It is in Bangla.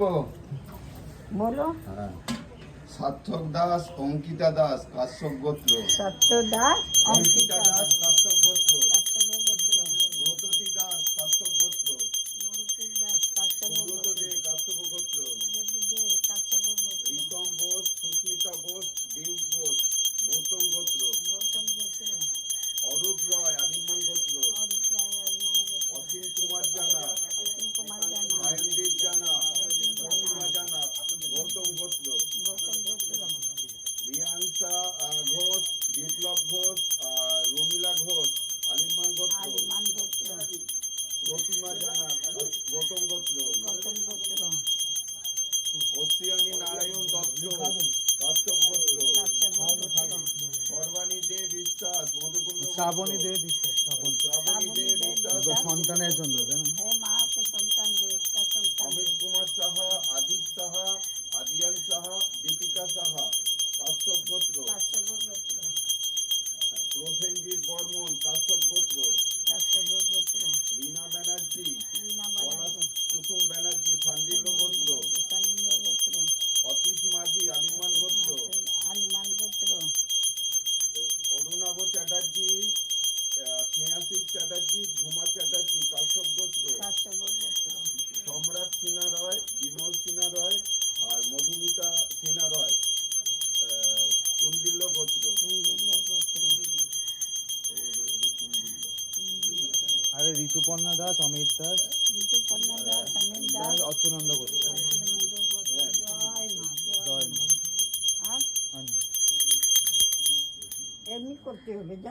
বলো। সার্থক দাস, অঙ্কিতা দাস, কাশ্যপ গোত্র। সার্থক দাস, অঙ্কিতা দাস, কাশ্যপ গোত্র। ব্রততী দাস, কাশ্যপ গোত্র। সুব্রত দে, কাশ্যপ গোত্র। রিতম বোস, সুস্মিতা বোস, ডিউক বোস, গৌতম গোত্র। অরূপ রয়, আলিমান গোত্র। অসীম কুমার জানা, সায়নদীপ জানা, প্রতিমা জানা, গৌতম গোত্র। রিয়াংসা ঘোষ, বিপ্লব ঘোষ, রমিলা ঘোষ, আলিমান গোত্র। প্রতিমা জানা, গৌতম গোত্র। অশ্রিয়ানী নারায়ণ দত্ত, কাশ্যপ গোত্র। সর্বাণী দে বিশ্বাস, মধুকুল্ল। শ্রাবণী দে বিশ্বাস, সন্তানের জন্য অমিত কুমার সাহা, আদিত সাহা, আদিয়ান সাহা, দীপিকা সাহা, কাশ্যপ গোত্র। প্রসেনজিৎ বর্মন, কাশ্যপ গোত্র। রীনা ব্যানার্জি, কুসুম ব্যানার্জি, সান্ডিল্য গোত্র। অতীশ মাঝি, আলিমান গোত্র। অরুণাভ চ্যাটার্জি, স্নেহাশিস চ্যাটার্জি, ঝুমা চ্যাটার্জি, কাশ্যপ গোত্র। সম্রাট সিনহা রয়, বিমল সিনহা রয়, আর মধুমিতা সিনহা রয়, কুন্ডিল্য গোত্র। আরে ঋতুপর্ণা দাস, অমিত দাস, অচ্যুতানন্দ গোত্র। এমনি করতে হবে জানো।